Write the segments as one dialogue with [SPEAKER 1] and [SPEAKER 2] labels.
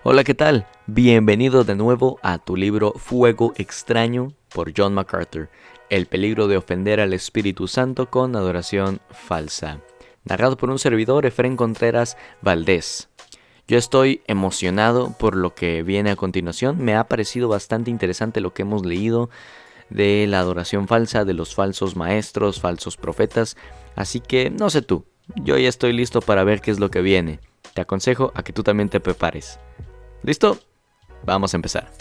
[SPEAKER 1] Hola, ¿qué tal? Bienvenido de nuevo a tu libro Fuego Extraño por John MacArthur, El peligro de ofender al Espíritu Santo con adoración falsa, narrado por un servidor, Efrén Contreras Valdés. Yo estoy emocionado por lo que viene a continuación. Me ha parecido bastante interesante lo que hemos leído de la adoración falsa, de los falsos maestros, falsos profetas, así que no sé tú, yo ya estoy listo para ver qué es lo que viene. Te aconsejo a que tú también te prepares. ¿Listo? Vamos a empezar.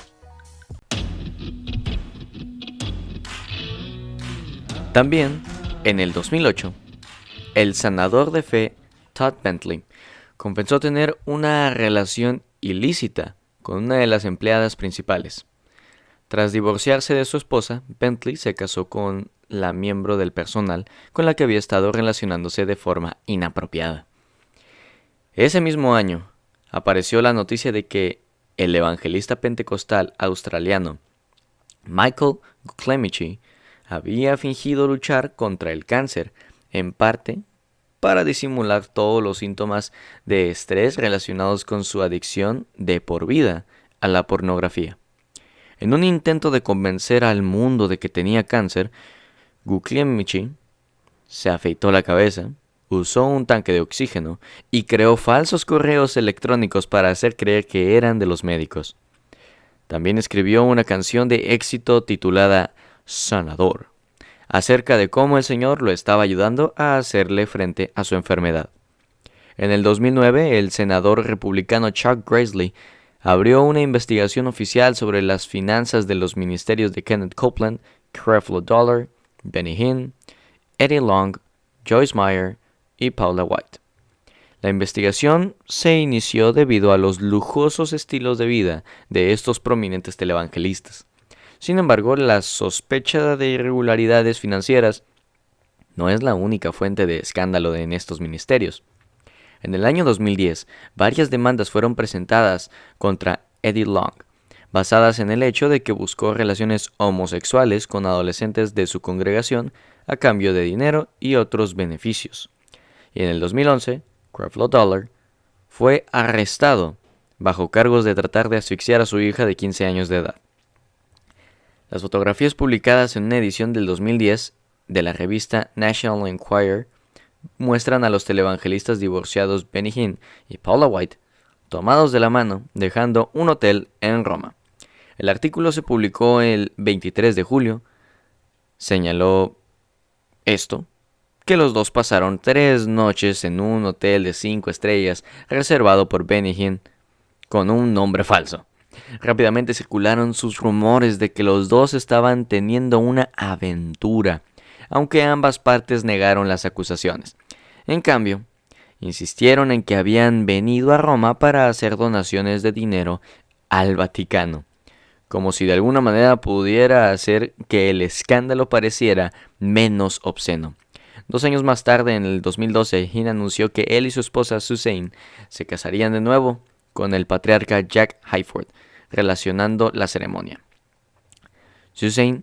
[SPEAKER 1] También, en el 2008, el sanador de fe Todd Bentley confesó tener una relación ilícita con una de las empleadas principales. Tras divorciarse de su esposa, Bentley se casó con la miembro del personal con la que había estado relacionándose de forma inapropiada. Ese mismo año, apareció la noticia de que el evangelista pentecostal australiano Michael Clemici había fingido luchar contra el cáncer, en parte para disimular todos los síntomas de estrés relacionados con su adicción de por vida a la pornografía. En un intento de convencer al mundo de que tenía cáncer, Clemici se afeitó la cabeza, usó un tanque de oxígeno y creó falsos correos electrónicos para hacer creer que eran de los médicos. También escribió una canción de éxito titulada Sanador, acerca de cómo el Señor lo estaba ayudando a hacerle frente a su enfermedad. En el 2009, el senador republicano Chuck Grassley abrió una investigación oficial sobre las finanzas de los ministerios de Kenneth Copeland, Creflo Dollar, Benny Hinn, Eddie Long, Joyce Meyer y Paula White. La investigación se inició debido a los lujosos estilos de vida de estos prominentes televangelistas. Sin embargo, la sospecha de irregularidades financieras no es la única fuente de escándalo en estos ministerios. En el año 2010, varias demandas fueron presentadas contra Eddie Long, basadas en el hecho de que buscó relaciones homosexuales con adolescentes de su congregación a cambio de dinero y otros beneficios. Y en el 2011, Creflo Dollar fue arrestado bajo cargos de tratar de asfixiar a su hija de 15 años de edad. Las fotografías publicadas en una edición del 2010 de la revista National Enquirer muestran a los televangelistas divorciados Benny Hinn y Paula White tomados de la mano dejando un hotel en Roma. El artículo se publicó el 23 de julio. Señaló esto, que los dos pasaron 3 noches en un hotel de 5 estrellas reservado por Benny Hinn con un nombre falso. Rápidamente circularon sus rumores de que los dos estaban teniendo una aventura, aunque ambas partes negaron las acusaciones. En cambio, insistieron en que habían venido a Roma para hacer donaciones de dinero al Vaticano, como si de alguna manera pudiera hacer que el escándalo pareciera menos obsceno. 2 años más tarde, en el 2012, Hinn anunció que él y su esposa Suzanne se casarían de nuevo con el patriarca Jack Hayford, relacionando la ceremonia. Suzanne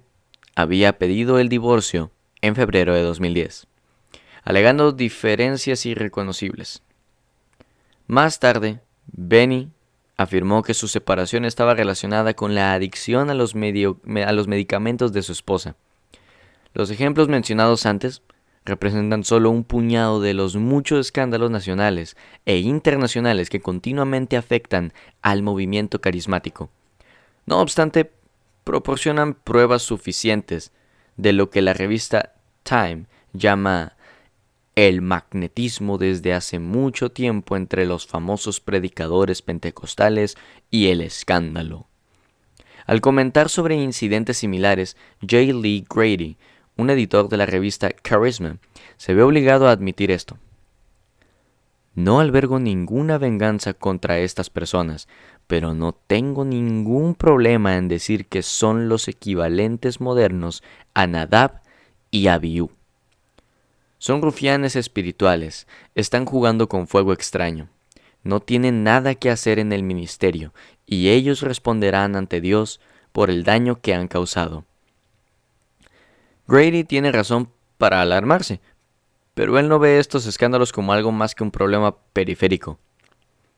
[SPEAKER 1] había pedido el divorcio en febrero de 2010, alegando diferencias irreconocibles. Más tarde, Benny afirmó que su separación estaba relacionada con la adicción a los medicamentos de su esposa. Los ejemplos mencionados antes representan solo un puñado de los muchos escándalos nacionales e internacionales que continuamente afectan al movimiento carismático. No obstante, proporcionan pruebas suficientes de lo que la revista Time llama el magnetismo desde hace mucho tiempo entre los famosos predicadores pentecostales y el escándalo. Al comentar sobre incidentes similares, J. Lee Grady, un editor de la revista Charisma, se ve obligado a admitir esto. No albergo ninguna venganza contra estas personas, pero no tengo ningún problema en decir que son los equivalentes modernos a Nadab y Abiú. Son rufianes espirituales, están jugando con fuego extraño. No tienen nada que hacer en el ministerio, y ellos responderán ante Dios por el daño que han causado. Grady tiene razón para alarmarse, pero él no ve estos escándalos como algo más que un problema periférico.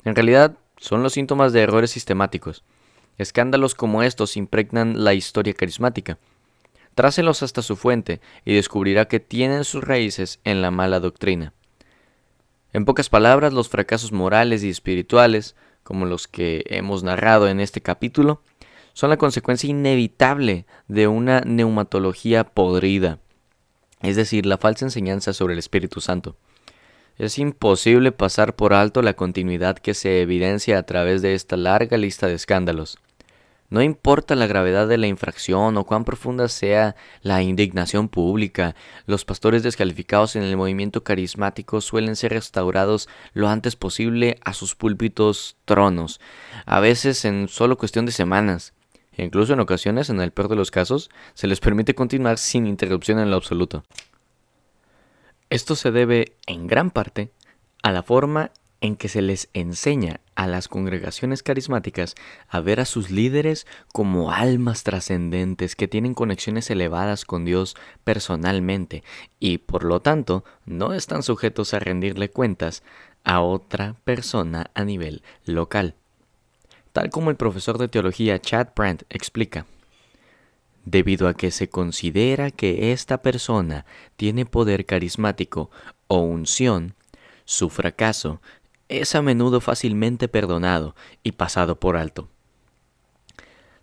[SPEAKER 1] En realidad, son los síntomas de errores sistemáticos. Escándalos como estos impregnan la historia carismática. Trácelos hasta su fuente y descubrirá que tienen sus raíces en la mala doctrina. En pocas palabras, los fracasos morales y espirituales, como los que hemos narrado en este capítulo, son la consecuencia inevitable de una neumatología podrida, es decir, la falsa enseñanza sobre el Espíritu Santo. Es imposible pasar por alto la continuidad que se evidencia a través de esta larga lista de escándalos. No importa la gravedad de la infracción o cuán profunda sea la indignación pública, los pastores descalificados en el movimiento carismático suelen ser restaurados lo antes posible a sus púlpitos tronos, a veces en solo cuestión de semanas. Incluso en ocasiones, en el peor de los casos, se les permite continuar sin interrupción en lo absoluto. Esto se debe, en gran parte, a la forma en que se les enseña a las congregaciones carismáticas a ver a sus líderes como almas trascendentes que tienen conexiones elevadas con Dios personalmente y, por lo tanto, no están sujetos a rendirle cuentas a otra persona a nivel local. Tal como el profesor de teología Chad Brandt explica, debido a que se considera que esta persona tiene poder carismático o unción, su fracaso es a menudo fácilmente perdonado y pasado por alto.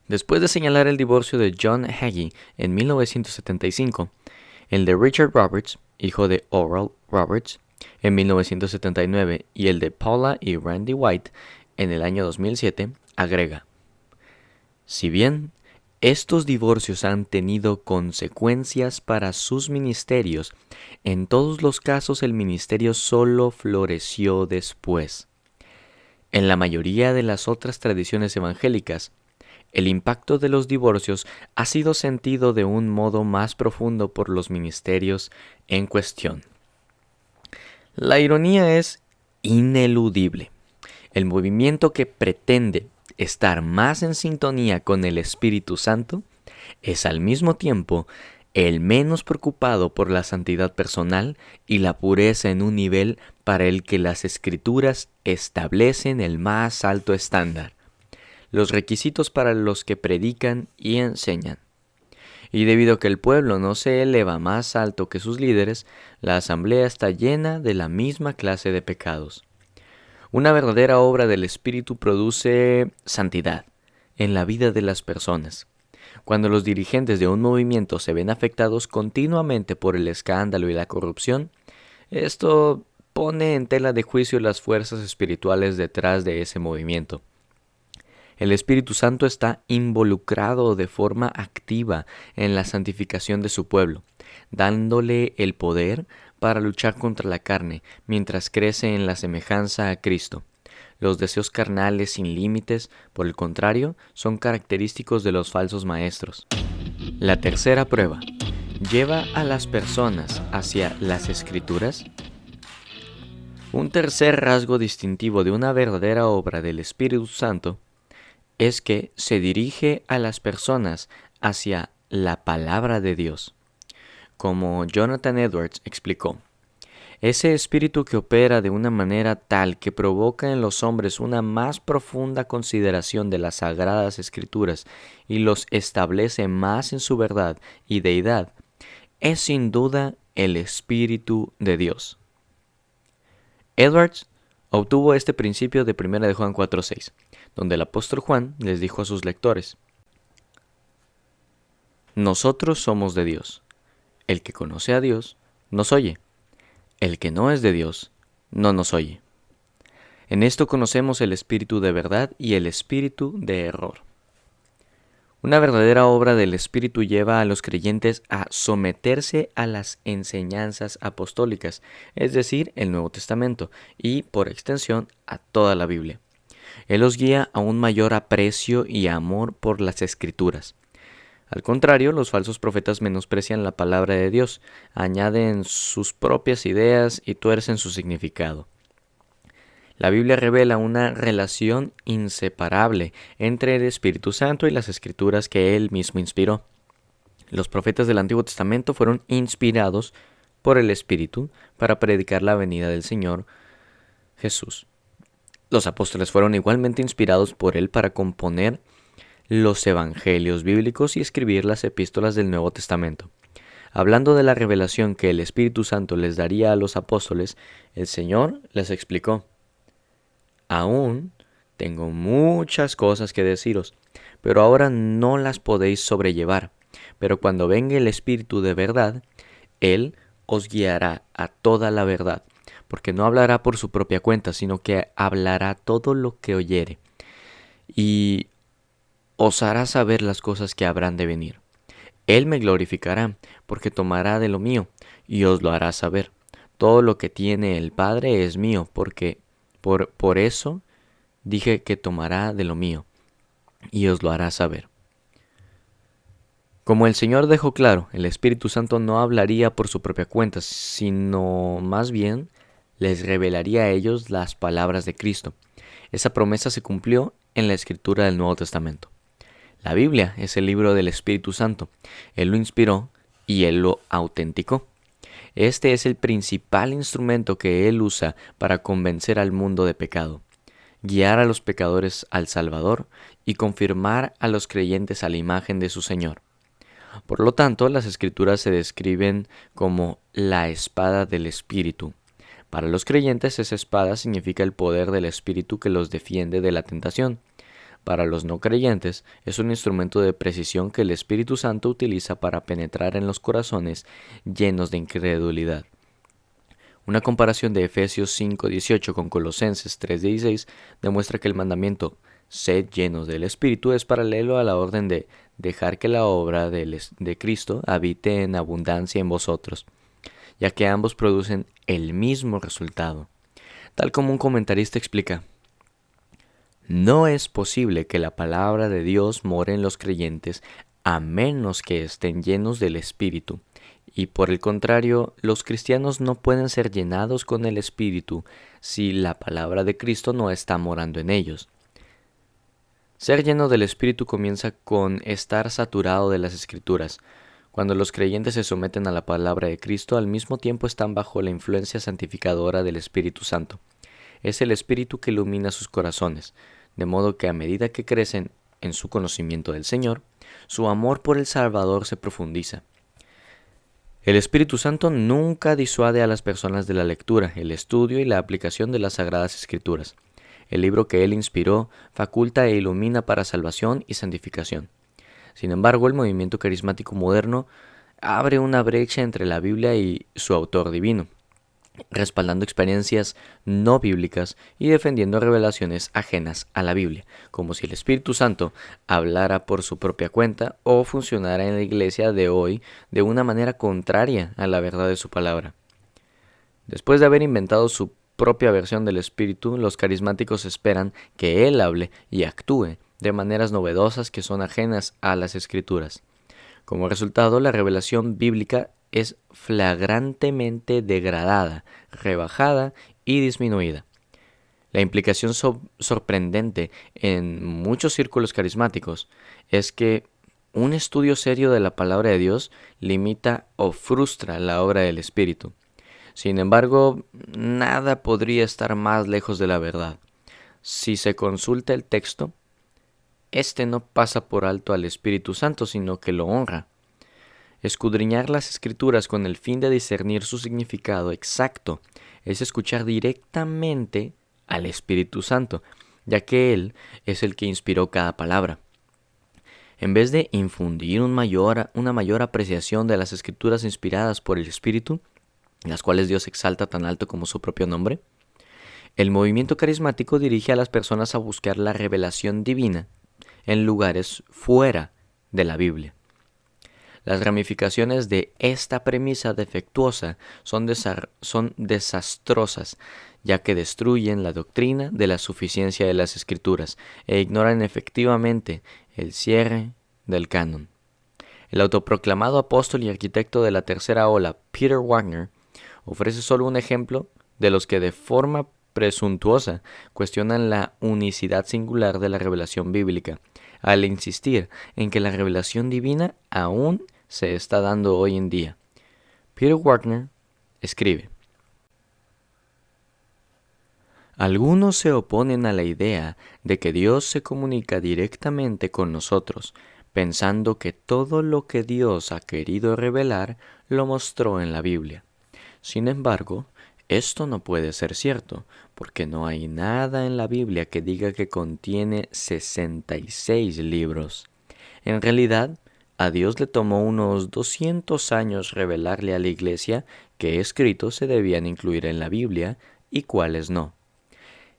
[SPEAKER 1] Después de señalar el divorcio de John Hagee en 1975, el de Richard Roberts, hijo de Oral Roberts, en 1979 y el de Paula y Randy White en el año 2007, agrega: si bien estos divorcios han tenido consecuencias para sus ministerios, en todos los casos el ministerio solo floreció después. En la mayoría de las otras tradiciones evangélicas, el impacto de los divorcios ha sido sentido de un modo más profundo por los ministerios en cuestión. La ironía es ineludible. El movimiento que pretende estar más en sintonía con el Espíritu Santo es al mismo tiempo el menos preocupado por la santidad personal y la pureza en un nivel para el que las Escrituras establecen el más alto estándar, los requisitos para los que predican y enseñan. Y debido a que el pueblo no se eleva más alto que sus líderes, la asamblea está llena de la misma clase de pecados. Una verdadera obra del Espíritu produce santidad en la vida de las personas. Cuando los dirigentes de un movimiento se ven afectados continuamente por el escándalo y la corrupción, esto pone en tela de juicio las fuerzas espirituales detrás de ese movimiento. El Espíritu Santo está involucrado de forma activa en la santificación de su pueblo, dándole el poder para luchar contra la carne mientras crece en la semejanza a Cristo. Los deseos carnales sin límites, por el contrario, son característicos de los falsos maestros. La tercera prueba, ¿lleva a las personas hacia las Escrituras? Un tercer rasgo distintivo de una verdadera obra del Espíritu Santo es que se dirige a las personas hacia la palabra de Dios. Como Jonathan Edwards explicó, ese espíritu que opera de una manera tal que provoca en los hombres una más profunda consideración de las sagradas escrituras y los establece más en su verdad y deidad, es sin duda el Espíritu de Dios. Edwards obtuvo este principio de 1 de Juan 4:6, donde el apóstol Juan les dijo a sus lectores: nosotros somos de Dios. El que conoce a Dios nos oye. El que no es de Dios no nos oye. En esto conocemos el espíritu de verdad y el espíritu de error. Una verdadera obra del Espíritu lleva a los creyentes a someterse a las enseñanzas apostólicas, es decir, el Nuevo Testamento, y, por extensión, a toda la Biblia. Él los guía a un mayor aprecio y amor por las Escrituras. Al contrario, los falsos profetas menosprecian la palabra de Dios, añaden sus propias ideas y tuercen su significado. La Biblia revela una relación inseparable entre el Espíritu Santo y las Escrituras que Él mismo inspiró. Los profetas del Antiguo Testamento fueron inspirados por el Espíritu para predicar la venida del Señor Jesús. Los apóstoles fueron igualmente inspirados por él para componer los evangelios bíblicos y escribir las epístolas del Nuevo Testamento. Hablando de la revelación que el Espíritu Santo les daría a los apóstoles, el Señor les explicó: aún tengo muchas cosas que deciros, pero ahora no las podéis sobrellevar. Pero cuando venga el Espíritu de verdad, Él os guiará a toda la verdad, porque no hablará por su propia cuenta, sino que hablará todo lo que oyere, y os hará saber las cosas que habrán de venir. Él me glorificará, porque tomará de lo mío, y os lo hará saber. Todo lo que tiene el Padre es mío, porque por eso dije que tomará de lo mío, y os lo hará saber. Como el Señor dejó claro, el Espíritu Santo no hablaría por su propia cuenta, sino más bien les revelaría a ellos las palabras de Cristo. Esa promesa se cumplió en la escritura del Nuevo Testamento. La Biblia es el libro del Espíritu Santo. Él lo inspiró y Él lo autenticó. Este es el principal instrumento que Él usa para convencer al mundo de pecado, guiar a los pecadores al Salvador y confirmar a los creyentes a la imagen de su Señor. Por lo tanto, las Escrituras se describen como la espada del Espíritu. Para los creyentes, esa espada significa el poder del Espíritu que los defiende de la tentación. Para los no creyentes, es un instrumento de precisión que el Espíritu Santo utiliza para penetrar en los corazones llenos de incredulidad. Una comparación de Efesios 5:18 con Colosenses 3:16 demuestra que el mandamiento "sed llenos del Espíritu" es paralelo a la orden de dejar que la obra de Cristo habite en abundancia en vosotros, ya que ambos producen el mismo resultado. Tal como un comentarista explica: no es posible que la palabra de Dios more en los creyentes a menos que estén llenos del Espíritu. Y por el contrario, los cristianos no pueden ser llenados con el Espíritu si la palabra de Cristo no está morando en ellos. Ser lleno del Espíritu comienza con estar saturado de las Escrituras. Cuando los creyentes se someten a la palabra de Cristo, al mismo tiempo están bajo la influencia santificadora del Espíritu Santo. Es el Espíritu que ilumina sus corazones, de modo que a medida que crecen en su conocimiento del Señor, su amor por el Salvador se profundiza. El Espíritu Santo nunca disuade a las personas de la lectura, el estudio y la aplicación de las Sagradas Escrituras. El libro que Él inspiró faculta e ilumina para salvación y santificación. Sin embargo, el movimiento carismático moderno abre una brecha entre la Biblia y su autor divino, respaldando experiencias no bíblicas y defendiendo revelaciones ajenas a la Biblia, como si el Espíritu Santo hablara por su propia cuenta o funcionara en la iglesia de hoy de una manera contraria a la verdad de su palabra. Después de haber inventado su propia versión del Espíritu, los carismáticos esperan que Él hable y actúe de maneras novedosas que son ajenas a las Escrituras. Como resultado, la revelación bíblica es flagrantemente degradada, rebajada y disminuida. La implicación sorprendente en muchos círculos carismáticos es que un estudio serio de la palabra de Dios limita o frustra la obra del Espíritu. Sin embargo, nada podría estar más lejos de la verdad. Si se consulta el texto, este no pasa por alto al Espíritu Santo, sino que lo honra. Escudriñar las Escrituras con el fin de discernir su significado exacto es escuchar directamente al Espíritu Santo, ya que Él es el que inspiró cada palabra. En vez de infundir una mayor apreciación de las Escrituras inspiradas por el Espíritu, las cuales Dios exalta tan alto como su propio nombre, el movimiento carismático dirige a las personas a buscar la revelación divina en lugares fuera de la Biblia. Las ramificaciones de esta premisa defectuosa son desastrosas, ya que destruyen la doctrina de la suficiencia de las Escrituras e ignoran efectivamente el cierre del canon. El autoproclamado apóstol y arquitecto de la tercera ola, Peter Wagner, ofrece solo un ejemplo de los que de forma presuntuosa cuestionan la unicidad singular de la revelación bíblica, al insistir en que la revelación divina aún se está dando hoy en día. Peter Wagner escribe: Algunos se oponen a la idea de que Dios se comunica directamente con nosotros, pensando que todo lo que Dios ha querido revelar lo mostró en la Biblia. Sin embargo, esto no puede ser cierto, porque no hay nada en la Biblia que diga que contiene 66 libros. En realidad, a Dios le tomó unos 200 años revelarle a la Iglesia qué escritos se debían incluir en la Biblia y cuáles no.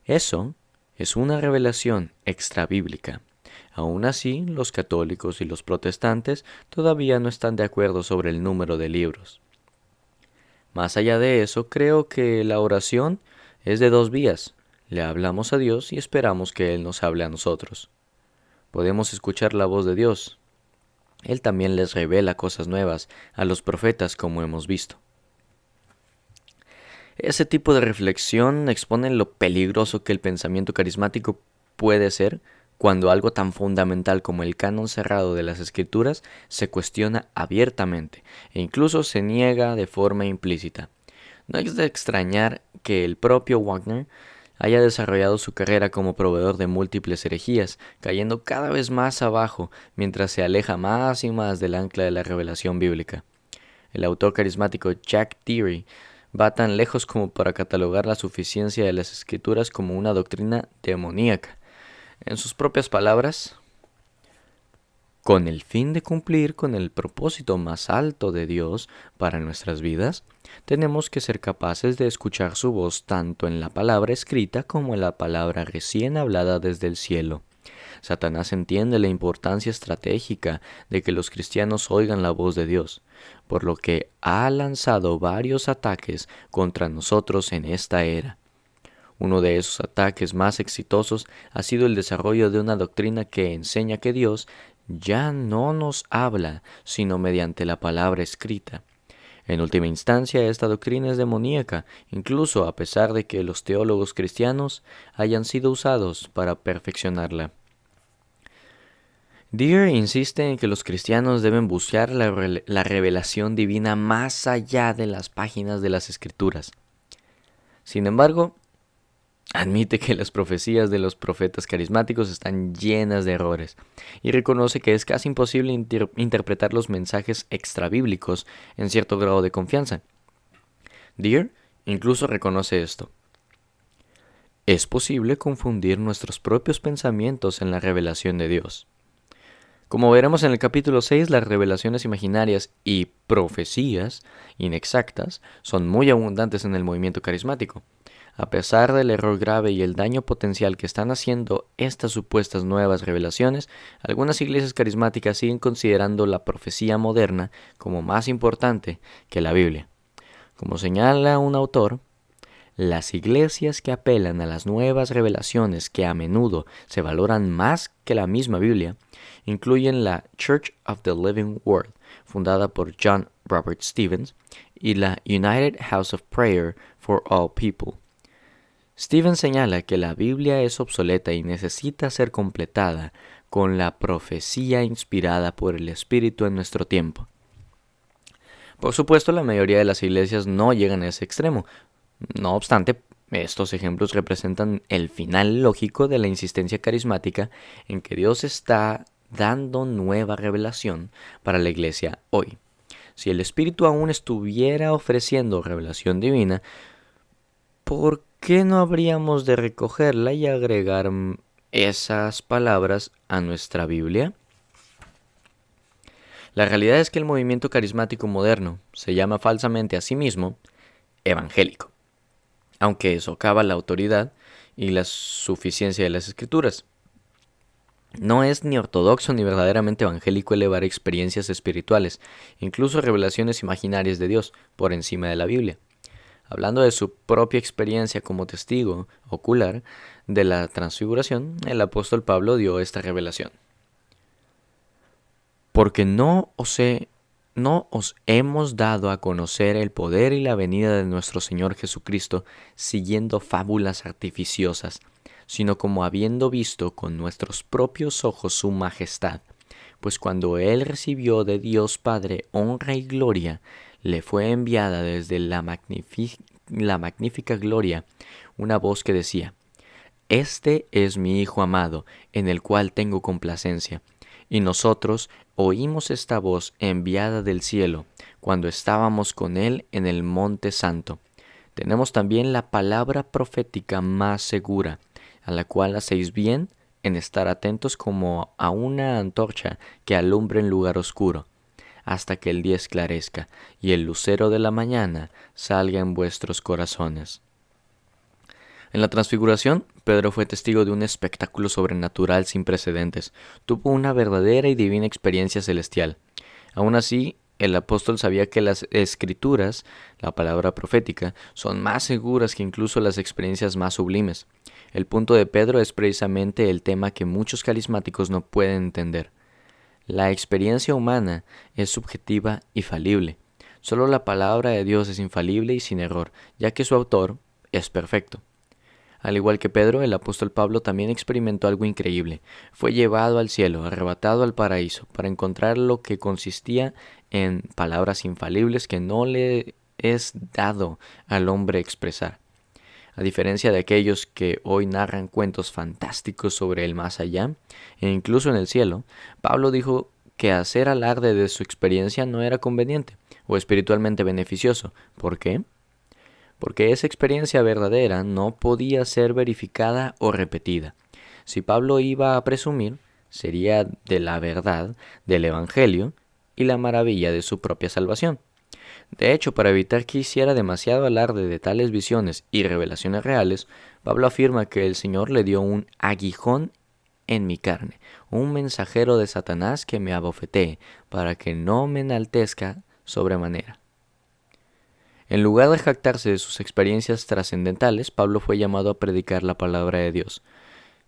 [SPEAKER 1] Eso es una revelación extrabíblica. Aún así, los católicos y los protestantes todavía no están de acuerdo sobre el número de libros. Más allá de eso, creo que la oración es de dos vías. Le hablamos a Dios y esperamos que Él nos hable a nosotros. Podemos escuchar la voz de Dios. Él también les revela cosas nuevas a los profetas, como hemos visto. Ese tipo de reflexión expone lo peligroso que el pensamiento carismático puede ser cuando algo tan fundamental como el canon cerrado de las Escrituras se cuestiona abiertamente e incluso se niega de forma implícita. No es de extrañar que el propio Wagner haya desarrollado su carrera como proveedor de múltiples herejías, cayendo cada vez más abajo mientras se aleja más y más del ancla de la revelación bíblica. El autor carismático Jack Deere va tan lejos como para catalogar la suficiencia de las Escrituras como una doctrina demoníaca. En sus propias palabras, con el fin de cumplir con el propósito más alto de Dios para nuestras vidas, tenemos que ser capaces de escuchar su voz tanto en la palabra escrita como en la palabra recién hablada desde el cielo. Satanás entiende la importancia estratégica de que los cristianos oigan la voz de Dios, por lo que ha lanzado varios ataques contra nosotros en esta era. Uno de esos ataques más exitosos ha sido el desarrollo de una doctrina que enseña que Dios ya no nos habla, sino mediante la palabra escrita. En última instancia, esta doctrina es demoníaca, incluso a pesar de que los teólogos cristianos hayan sido usados para perfeccionarla. Deere insiste en que los cristianos deben buscar la revelación divina más allá de las páginas de las Escrituras. Sin embargo, admite que las profecías de los profetas carismáticos están llenas de errores y reconoce que es casi imposible interpretar los mensajes extrabíblicos en cierto grado de confianza. Deere incluso reconoce esto. Es posible confundir nuestros propios pensamientos en la revelación de Dios. Como veremos en el capítulo 6, las revelaciones imaginarias y profecías inexactas son muy abundantes en el movimiento carismático. A pesar del error grave y el daño potencial que están haciendo estas supuestas nuevas revelaciones, algunas iglesias carismáticas siguen considerando la profecía moderna como más importante que la Biblia. Como señala un autor, las iglesias que apelan a las nuevas revelaciones que a menudo se valoran más que la misma Biblia, incluyen la Church of the Living Word, fundada por John Robert Stevens, y la United House of Prayer for All People. Stevens señala que la Biblia es obsoleta y necesita ser completada con la profecía inspirada por el Espíritu en nuestro tiempo. Por supuesto, la mayoría de las iglesias no llegan a ese extremo. No obstante, estos ejemplos representan el final lógico de la insistencia carismática en que Dios está dando nueva revelación para la iglesia hoy. Si el Espíritu aún estuviera ofreciendo revelación divina, ¿por qué no habríamos de recogerla y agregar esas palabras a nuestra Biblia? La realidad es que el movimiento carismático moderno se llama falsamente a sí mismo evangélico, aunque socava la autoridad y la suficiencia de las Escrituras. No es ni ortodoxo ni verdaderamente evangélico elevar experiencias espirituales, incluso revelaciones imaginarias de Dios, por encima de la Biblia. Hablando de su propia experiencia como testigo ocular de la transfiguración, el apóstol Pablo dio esta revelación. Porque no os hemos dado a conocer el poder y la venida de nuestro Señor Jesucristo siguiendo fábulas artificiosas, sino como habiendo visto con nuestros propios ojos su majestad. Pues cuando Él recibió de Dios Padre honra y gloria, le fue enviada desde la la magnífica gloria una voz que decía: Este es mi Hijo amado, en el cual tengo complacencia. Y nosotros oímos esta voz enviada del cielo, cuando estábamos con él en el Monte Santo. Tenemos también la palabra profética más segura, a la cual hacéis bien en estar atentos como a una antorcha que alumbre en lugar oscuro, hasta que el día esclarezca y el lucero de la mañana salga en vuestros corazones. En la Transfiguración, Pedro fue testigo de un espectáculo sobrenatural sin precedentes. Tuvo una verdadera y divina experiencia celestial. Aún así, el apóstol sabía que las escrituras, la palabra profética, son más seguras que incluso las experiencias más sublimes. El punto de Pedro es precisamente el tema que muchos carismáticos no pueden entender. La experiencia humana es subjetiva y falible. Solo la palabra de Dios es infalible y sin error, ya que su autor es perfecto. Al igual que Pedro, el apóstol Pablo también experimentó algo increíble. Fue llevado al cielo, arrebatado al paraíso, para encontrar lo que consistía en palabras infalibles que no le es dado al hombre expresar. A diferencia de aquellos que hoy narran cuentos fantásticos sobre el más allá, e incluso en el cielo, Pablo dijo que hacer alarde de su experiencia no era conveniente o espiritualmente beneficioso. ¿Por qué? Porque esa experiencia verdadera no podía ser verificada o repetida. Si Pablo iba a presumir, sería de la verdad del Evangelio y la maravilla de su propia salvación. De hecho, para evitar que hiciera demasiado alarde de tales visiones y revelaciones reales, Pablo afirma que el Señor le dio un aguijón en mi carne, un mensajero de Satanás que me abofetee, para que no me enaltezca sobremanera. En lugar de jactarse de sus experiencias trascendentales, Pablo fue llamado a predicar la palabra de Dios,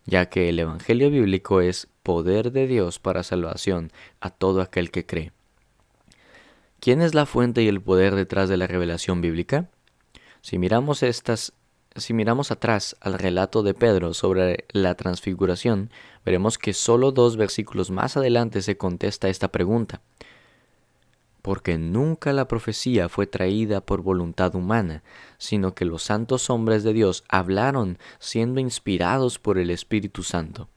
[SPEAKER 1] ya que el Evangelio bíblico es poder de Dios para salvación a todo aquel que cree. ¿Quién es la fuente y el poder detrás de la revelación bíblica? Si miramos atrás al relato de Pedro sobre la transfiguración, veremos que solo 2 versículos más adelante se contesta esta pregunta. Porque nunca la profecía fue traída por voluntad humana, sino que los santos hombres de Dios hablaron siendo inspirados por el Espíritu Santo.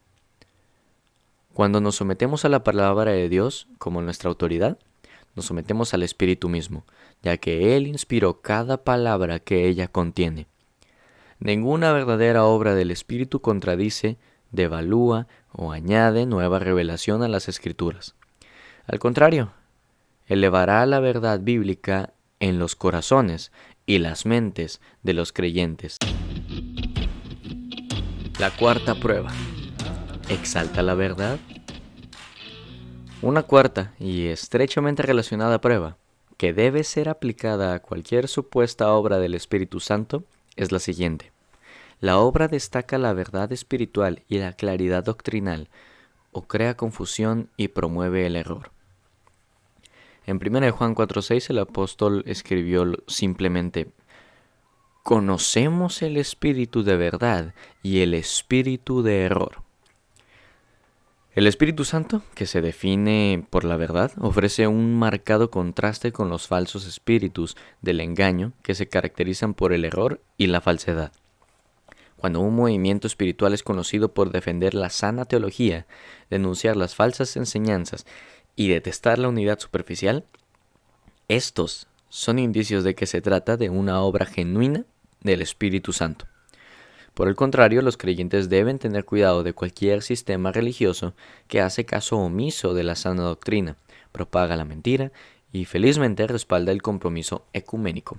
[SPEAKER 1] Cuando nos sometemos a la palabra de Dios como nuestra autoridad, nos sometemos al Espíritu mismo, ya que Él inspiró cada palabra que ella contiene. Ninguna verdadera obra del Espíritu contradice, devalúa o añade nueva revelación a las Escrituras. Al contrario, elevará la verdad bíblica en los corazones y las mentes de los creyentes. La cuarta prueba. ¿Exalta la verdad? Una cuarta y estrechamente relacionada prueba, que debe ser aplicada a cualquier supuesta obra del Espíritu Santo, es la siguiente. La obra destaca la verdad espiritual y la claridad doctrinal, o crea confusión y promueve el error. En 1 Juan 4:6 el apóstol escribió simplemente: conocemos el espíritu de verdad y el espíritu de error. El Espíritu Santo, que se define por la verdad, ofrece un marcado contraste con los falsos espíritus del engaño que se caracterizan por el error y la falsedad. Cuando un movimiento espiritual es conocido por defender la sana teología, denunciar las falsas enseñanzas y detestar la unidad superficial, estos son indicios de que se trata de una obra genuina del Espíritu Santo. Por el contrario, los creyentes deben tener cuidado de cualquier sistema religioso que hace caso omiso de la sana doctrina, propaga la mentira y felizmente respalda el compromiso ecuménico.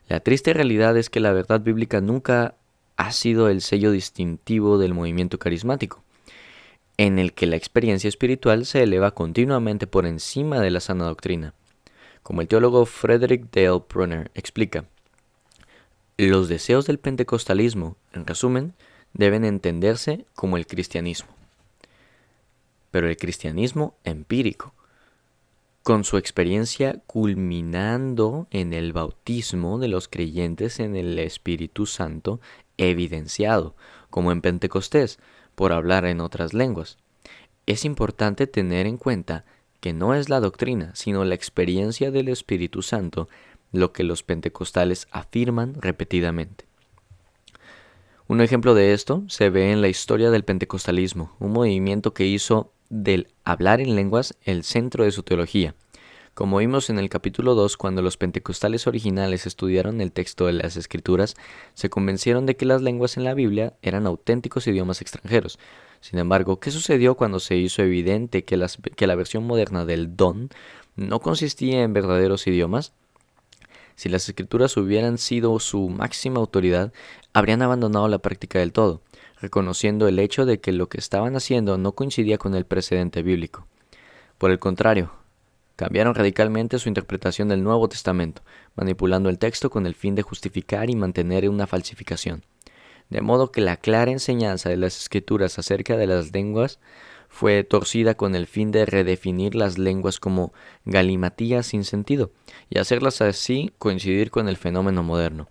[SPEAKER 1] La triste realidad es que la verdad bíblica nunca ha sido el sello distintivo del movimiento carismático, en el que la experiencia espiritual se eleva continuamente por encima de la sana doctrina. Como el teólogo Frederick Dale Brunner explica, los deseos del pentecostalismo, en resumen, deben entenderse como el cristianismo. Pero el cristianismo empírico, con su experiencia culminando en el bautismo de los creyentes en el Espíritu Santo, evidenciado, como en Pentecostés, por hablar en otras lenguas. Es importante tener en cuenta que no es la doctrina, sino la experiencia del Espíritu Santo lo que los pentecostales afirman repetidamente. Un ejemplo de esto se ve en la historia del pentecostalismo, un movimiento que hizo del hablar en lenguas el centro de su teología. Como vimos en el capítulo 2, cuando los pentecostales originales estudiaron el texto de las Escrituras, se convencieron de que las lenguas en la Biblia eran auténticos idiomas extranjeros. Sin embargo, ¿qué sucedió cuando se hizo evidente que la versión moderna del don no consistía en verdaderos idiomas? Si las Escrituras hubieran sido su máxima autoridad, habrían abandonado la práctica del todo, reconociendo el hecho de que lo que estaban haciendo no coincidía con el precedente bíblico. Por el contrario, cambiaron radicalmente su interpretación del Nuevo Testamento, manipulando el texto con el fin de justificar y mantener una falsificación. De modo que la clara enseñanza de las Escrituras acerca de las lenguas fue torcida con el fin de redefinir las lenguas como galimatías sin sentido y hacerlas así coincidir con el fenómeno moderno.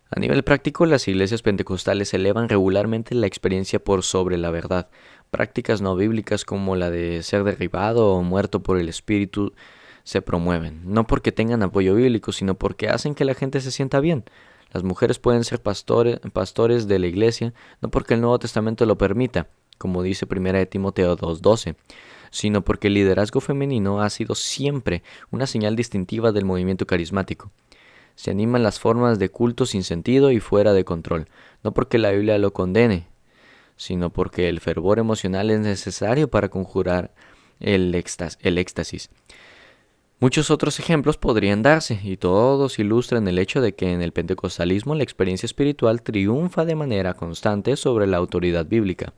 [SPEAKER 1] A nivel práctico, las iglesias pentecostales elevan regularmente la experiencia por sobre la verdad. Prácticas no bíblicas como la de ser derribado o muerto por el Espíritu se promueven, no porque tengan apoyo bíblico, sino porque hacen que la gente se sienta bien. Las mujeres pueden ser pastores de la iglesia, no porque el Nuevo Testamento lo permita, como dice 1 Timoteo 2:12, sino porque el liderazgo femenino ha sido siempre una señal distintiva del movimiento carismático. Se animan las formas de culto sin sentido y fuera de control, no porque la Biblia lo condene, sino porque el fervor emocional es necesario para conjurar el éxtasis. Muchos otros ejemplos podrían darse, y todos ilustran el hecho de que en el pentecostalismo la experiencia espiritual triunfa de manera constante sobre la autoridad bíblica.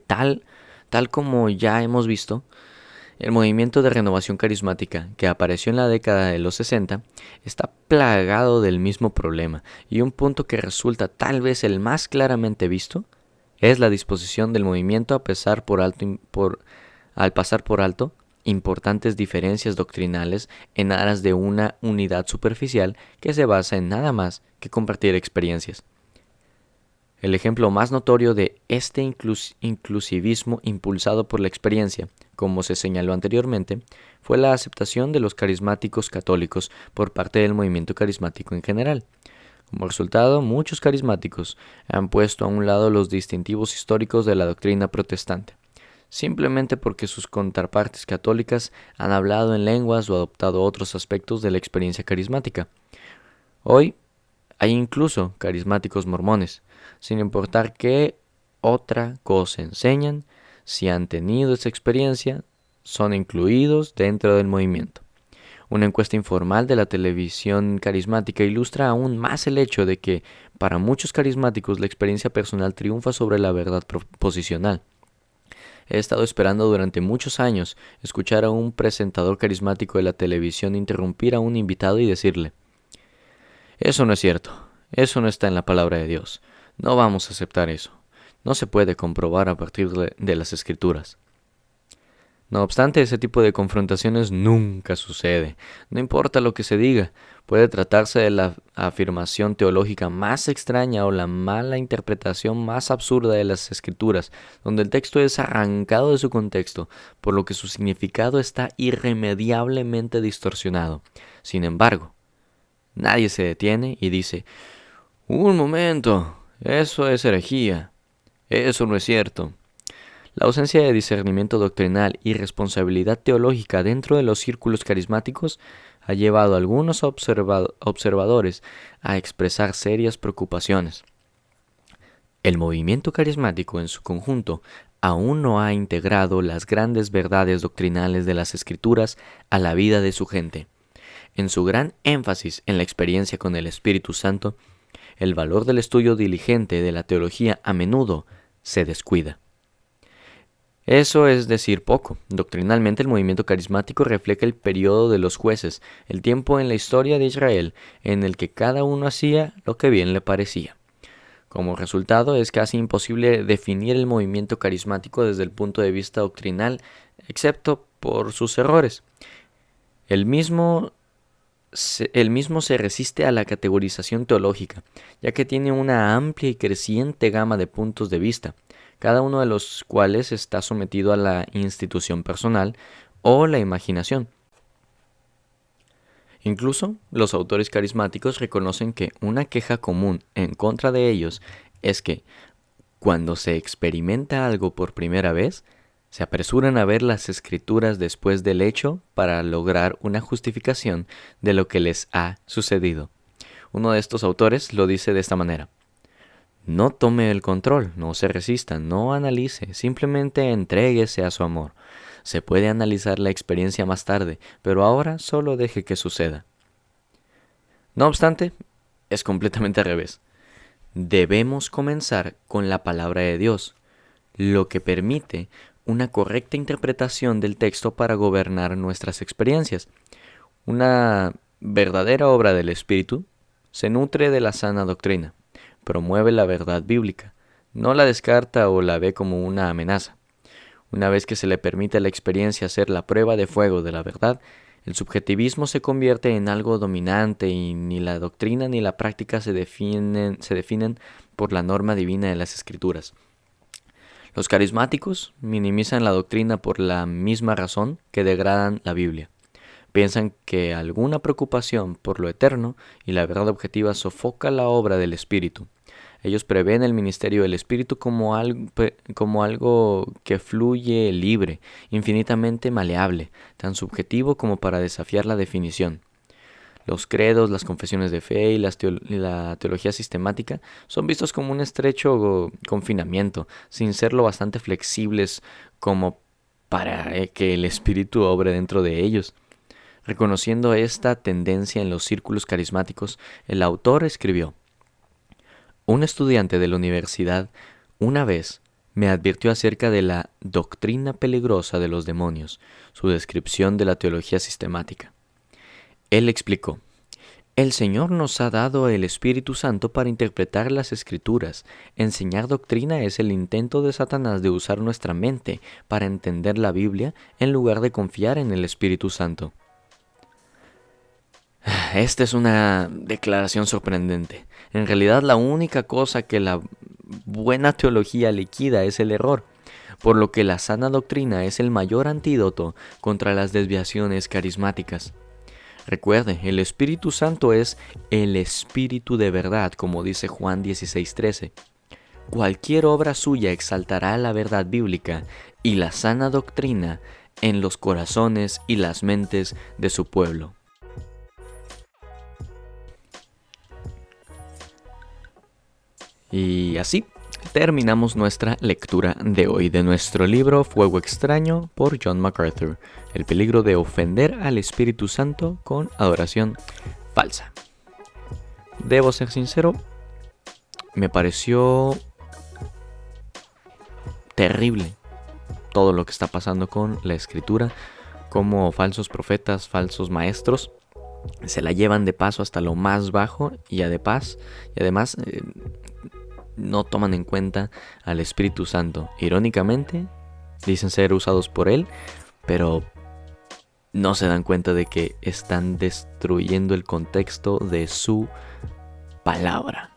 [SPEAKER 1] Tal como ya hemos visto, el movimiento de renovación carismática que apareció en la década de los 60 está plagado del mismo problema, y un punto que resulta tal vez el más claramente visto es la disposición del movimiento al pasar por alto importantes diferencias doctrinales en aras de una unidad superficial que se basa en nada más que compartir experiencias. El ejemplo más notorio de este inclusivismo impulsado por la experiencia, como se señaló anteriormente, fue la aceptación de los carismáticos católicos por parte del movimiento carismático en general. Como resultado, muchos carismáticos han puesto a un lado los distintivos históricos de la doctrina protestante, simplemente porque sus contrapartes católicas han hablado en lenguas o adoptado otros aspectos de la experiencia carismática. Hoy hay incluso carismáticos mormones, sin importar qué otra cosa enseñan, si han tenido esa experiencia, son incluidos dentro del movimiento. Una encuesta informal de la televisión carismática ilustra aún más el hecho de que para muchos carismáticos la experiencia personal triunfa sobre la verdad posicional. He estado esperando durante muchos años escuchar a un presentador carismático de la televisión interrumpir a un invitado y decirle: "Eso no es cierto, eso no está en la palabra de Dios, no vamos a aceptar eso, no se puede comprobar a partir de las Escrituras". No obstante, ese tipo de confrontaciones nunca sucede. No importa lo que se diga, puede tratarse de la afirmación teológica más extraña o la mala interpretación más absurda de las Escrituras, donde el texto es arrancado de su contexto, por lo que su significado está irremediablemente distorsionado. Sin embargo, nadie se detiene y dice: "Un momento, eso es herejía, eso no es cierto". La ausencia de discernimiento doctrinal y responsabilidad teológica dentro de los círculos carismáticos ha llevado a algunos observadores a expresar serias preocupaciones. El movimiento carismático en su conjunto aún no ha integrado las grandes verdades doctrinales de las Escrituras a la vida de su gente. En su gran énfasis en la experiencia con el Espíritu Santo, el valor del estudio diligente de la teología a menudo se descuida. Eso es decir poco. Doctrinalmente, el movimiento carismático refleja el periodo de los jueces, el tiempo en la historia de Israel en el que cada uno hacía lo que bien le parecía. Como resultado, es casi imposible definir el movimiento carismático desde el punto de vista doctrinal, excepto por sus errores. El mismo se resiste a la categorización teológica, ya que tiene una amplia y creciente gama de puntos de vista, cada uno de los cuales está sometido a la institución personal o la imaginación. Incluso los autores carismáticos reconocen que una queja común en contra de ellos es que cuando se experimenta algo por primera vez, se apresuran a ver las escrituras después del hecho para lograr una justificación de lo que les ha sucedido. Uno de estos autores lo dice de esta manera: no tome el control, no se resista, no analice, simplemente entréguese a su amor. Se puede analizar la experiencia más tarde, pero ahora solo deje que suceda. No obstante, es completamente al revés. Debemos comenzar con la palabra de Dios, lo que permite una correcta interpretación del texto para gobernar nuestras experiencias. Una verdadera obra del Espíritu se nutre de la sana doctrina, promueve la verdad bíblica, no la descarta o la ve como una amenaza. Una vez que se le permite a la experiencia hacer la prueba de fuego de la verdad, el subjetivismo se convierte en algo dominante y ni la doctrina ni la práctica se definen por la norma divina de las Escrituras. Los carismáticos minimizan la doctrina por la misma razón que degradan la Biblia. Piensan que alguna preocupación por lo eterno y la verdad objetiva sofoca la obra del Espíritu. Ellos prevén el ministerio del Espíritu como algo que fluye libre, infinitamente maleable, tan subjetivo como para desafiar la definición. Los credos, las confesiones de fe y la teología sistemática son vistos como un estrecho confinamiento, sin ser lo bastante flexibles como para que el Espíritu obre dentro de ellos. Reconociendo esta tendencia en los círculos carismáticos, el autor escribió: un estudiante de la universidad una vez me advirtió acerca de la doctrina peligrosa de los demonios, su descripción de la teología sistemática. Él explicó: el Señor nos ha dado el Espíritu Santo para interpretar las Escrituras. Enseñar doctrina es el intento de Satanás de usar nuestra mente para entender la Biblia en lugar de confiar en el Espíritu Santo. Esta es una declaración sorprendente. En realidad, la única cosa que la buena teología liquida es el error, por lo que la sana doctrina es el mayor antídoto contra las desviaciones carismáticas. Recuerde, el Espíritu Santo es el Espíritu de verdad, como dice Juan 16:13. Cualquier obra suya exaltará la verdad bíblica y la sana doctrina en los corazones y las mentes de su pueblo. Y así terminamos nuestra lectura de hoy de nuestro libro Fuego Extraño por John MacArthur, el peligro de ofender al Espíritu Santo con adoración falsa. Debo ser sincero, me pareció terrible todo lo que está pasando con la Escritura, como falsos profetas, falsos maestros se la llevan de paso hasta lo más bajo y además no toman en cuenta al Espíritu Santo. Irónicamente, dicen ser usados por Él, pero no se dan cuenta de que están destruyendo el contexto de su palabra.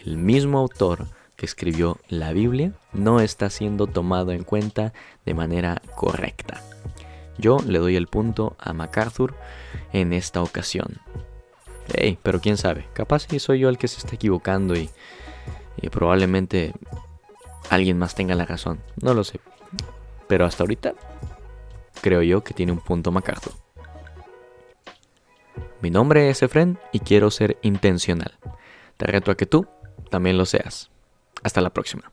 [SPEAKER 1] El mismo autor que escribió la Biblia no está siendo tomado en cuenta de manera correcta. Yo le doy el punto a MacArthur en esta ocasión. Pero quién sabe, capaz si soy yo el que se está equivocando y probablemente alguien más tenga la razón, no lo sé. Pero hasta ahorita creo yo que tiene un punto MacArthur. Mi nombre es Efren y quiero ser intencional. Te reto a que tú también lo seas. Hasta la próxima.